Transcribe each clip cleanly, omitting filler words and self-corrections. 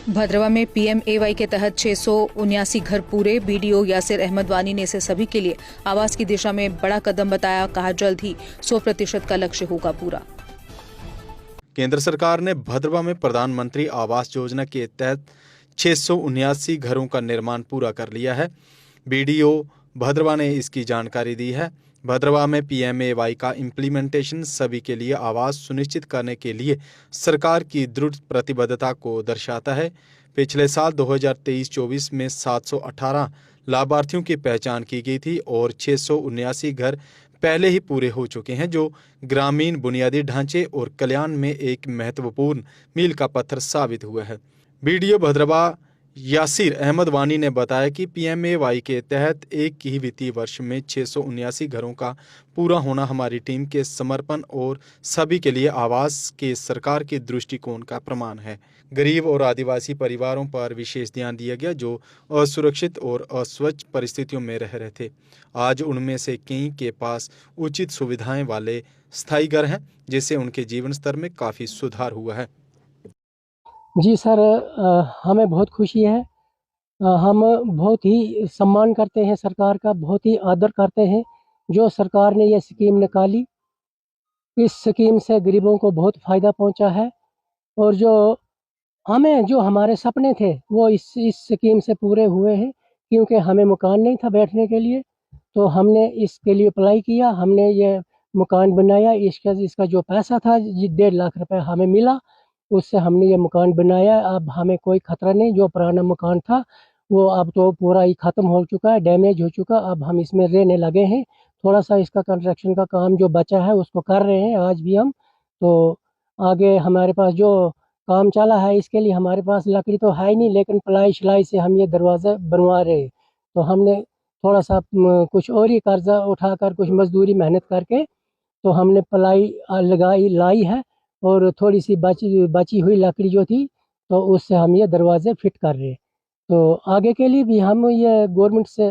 भद्रवा में पीएमएवाई के तहत 679 घर पूरे। बीडीओ यासिर अहमद वानी ने इसे सभी के लिए आवास की दिशा में बड़ा कदम बताया। कहा जल्द ही 100% का लक्ष्य होगा पूरा। केंद्र सरकार ने भद्रवा में प्रधानमंत्री आवास योजना के तहत 679 घरों का निर्माण पूरा कर लिया है। बीडीओ भद्रवा ने इसकी जानकारी दी है। भद्रवा में पीएमएवाई का इम्प्लीमेंटेशन सभी के लिए आवास सुनिश्चित करने के लिए सरकार की दृढ़ प्रतिबद्धता को दर्शाता है। पिछले साल 2023-24 में 718 लाभार्थियों की पहचान की गई थी और 679 घर पहले ही पूरे हो चुके हैं, जो ग्रामीण बुनियादी ढांचे और कल्याण में एक महत्वपूर्ण मील का पत्थर साबित हुआ है। बीडीओ भद्रवा यासिर अहमद वानी ने बताया कि पीएमएवाई के तहत एक ही वित्तीय वर्ष में 679 घरों का पूरा होना हमारी टीम के समर्पण और सभी के लिए आवास के सरकार के दृष्टिकोण का प्रमाण है। गरीब और आदिवासी परिवारों पर विशेष ध्यान दिया गया, जो असुरक्षित और अस्वच्छ परिस्थितियों में रह रहे थे। आज उनमें से कई के पास उचित सुविधाएं वाले स्थायी घर हैं, जिससे उनके जीवन स्तर में काफ़ी सुधार हुआ है। जी सर, हमें बहुत खुशी है। हम बहुत ही सम्मान करते हैं सरकार का, बहुत ही आदर करते हैं जो सरकार ने ये स्कीम निकाली। इस स्कीम से गरीबों को बहुत फ़ायदा पहुंचा है और जो हमारे सपने थे वो इस स्कीम से पूरे हुए हैं, क्योंकि हमें मकान नहीं था बैठने के लिए, तो हमने इसके लिए अप्लाई किया, हमने ये मकान बनाया। इसका जो पैसा था 1.5 लाख रुपए हमें मिला, उससे हमने ये मकान बनाया। अब हमें कोई खतरा नहीं। जो पुराना मकान था वो अब तो पूरा ही ख़त्म हो चुका है, डैमेज हो चुका। अब हम इसमें रहने लगे हैं। थोड़ा सा इसका कंस्ट्रक्शन का काम जो बचा है उसको कर रहे हैं आज भी हम। तो आगे हमारे पास जो काम चला है इसके लिए हमारे पास लकड़ी तो है ही नहीं, लेकिन प्लाई शलाई से हम ये दरवाज़ा बनवा रहे हैं। तो हमने थोड़ा सा कुछ और ही कर्जा उठाकर, कुछ मजदूरी मेहनत करके, तो हमने प्लाई लाई है और थोड़ी सी बची हुई लकड़ी जो थी, तो उससे हम ये दरवाजे फिट कर रहे हैं। तो आगे के लिए भी हम ये गवर्नमेंट से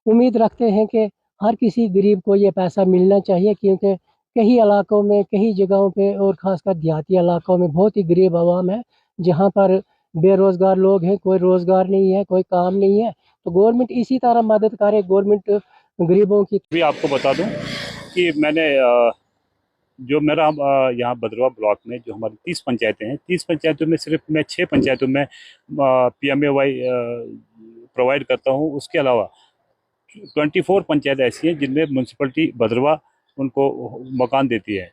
उम्मीद रखते हैं कि हर किसी गरीब को ये पैसा मिलना चाहिए, क्योंकि कई इलाकों में, कई जगहों पे और ख़ासकर देहाती इलाकों में बहुत ही गरीब आवाम है, जहाँ पर बेरोज़गार लोग हैं, कोई रोज़गार नहीं है, कोई काम नहीं है। तो गवर्नमेंट इसी तरह मदद करे, गवर्नमेंट गरीबों की। भी आपको बता दूं कि मैंने जो मेरा यहाँ भद्रवा ब्लॉक में जो हमारी 30 पंचायतें हैं, 30 पंचायतों में सिर्फ मैं 6 पंचायतों में पीएमएवाई प्रोवाइड करता हूँ। उसके अलावा 24 पंचायत ऐसी हैं जिनमें म्यूनसिपलिटी भद्रवा उनको मकान देती है।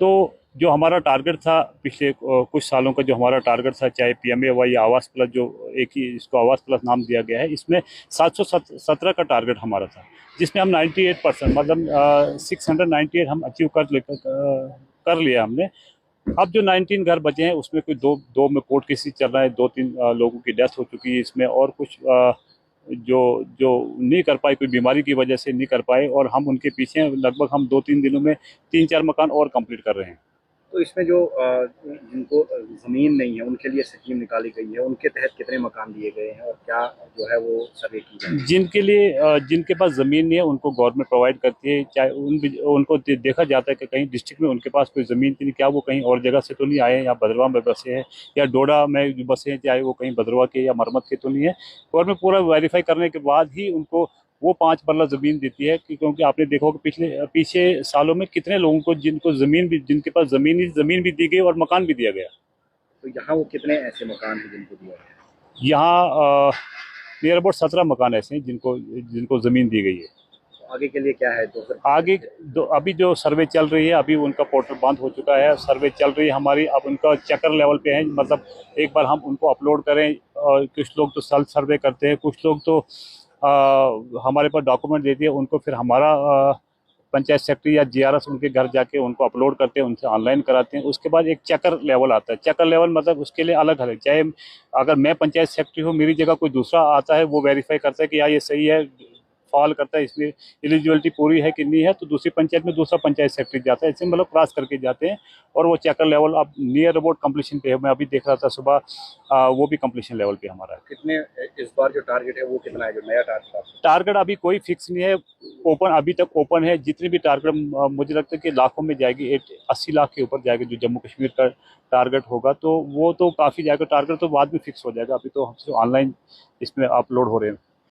तो जो हमारा टारगेट था पिछले कुछ सालों का, जो हमारा टारगेट था, चाहे पीएमएवाई या आवास प्लस, जो एक ही इसको आवास प्लस नाम दिया गया है, इसमें 717 का टारगेट हमारा था, जिसमें हम 98% मतलब 698 हम अचीव कर लिया हमने। अब जो 19 घर बचे हैं उसमें कोई दो में कोर्ट केसेस चल रहा है, 2-3 लोगों की डेथ हो चुकी है इसमें, और कुछ जो नहीं कर पाए, कोई बीमारी की वजह से नहीं कर पाए, और हम उनके पीछे लगभग हम 2-3 दिनों में 3-4 मकान और कंप्लीट कर रहे हैं। तो इसमें जो जिनको ज़मीन नहीं है उनके लिए स्कीम निकाली गई है, उनके तहत कितने मकान दिए गए हैं और क्या जो है वो सर्वे की जाए? जिनके पास ज़मीन नहीं है उनको गवर्नमेंट प्रोवाइड करती है। चाहे उनको देखा जाता है कि कहीं डिस्ट्रिक्ट में उनके पास कोई ज़मीन थी, क्या वो कहीं और जगह से तो नहीं आए, या भद्रवा में बसे हैं या डोडा में बसे हैं, चाहे वो कहीं भद्रवा के या मरमत के तो नहीं है। गवर्नमेंट पूरा वेरीफाई करने के बाद ही उनको वो 5 मरला ज़मीन देती है, क्योंकि आपने देखा होगा पीछे सालों में कितने लोगों को जिनके पास ज़मीन भी दी गई और मकान भी दिया गया। तो यहाँ वो कितने ऐसे मकान हैं जिनको दिया गया? यहाँ नियर अबाउट 17 मकान ऐसे हैं जिनको ज़मीन दी गई है। तो आगे के लिए क्या है? अभी जो सर्वे चल रही है, अभी उनका पोर्टल बंद हो चुका है, सर्वे चल रही है हमारी। अब उनका चेकर लेवल पे है, मतलब एक बार हम उनको अपलोड करें, और कुछ लोग तो सेल्फ सर्वे करते हैं, कुछ लोग तो हमारे पास डॉक्यूमेंट देती है, उनको फिर हमारा पंचायत सेक्रेटरी या जीआरएस उनके घर जाके उनको अपलोड करते हैं, उनसे ऑनलाइन कराते हैं। उसके बाद एक चेकर लेवल आता है। चेकर लेवल मतलब उसके लिए अलग अलग, चाहे अगर मैं पंचायत सेक्रेटरी हूँ, मेरी जगह कोई दूसरा आता है, वो वेरीफाई करता है कि यार ये सही है, फॉल करता है, इसमें एलिजिबिलिटी पूरी है कि नहीं है, तो दूसरी पंचायत में दूसरा पंचायत सेक्रेटरी जाता है, ऐसे मतलब क्रॉस करके जाते हैं और वो चेकर लेवल अब नियर अबाउट कंप्लीशन पे है। मैं अभी देख रहा था सुबह, वो भी कंप्लीशन लेवल पे हमारा है। कितने इस बार जो टारगेट है वो कितना है, जो नया टारगेट? टारगेट अभी कोई फिक्स नहीं है, ओपन अभी तक ओपन है। जितने भी टारगेट मुझे लगता है कि लाखों में जाएगी, 80 लाख के ऊपर जाएगी जो जम्मू कश्मीर का टारगेट होगा, तो वो तो काफ़ी जाएगा। टारगेट तो बाद में फिक्स हो जाएगा, अभी तो हम ऑनलाइन इसमें अपलोड हो रहे हैं।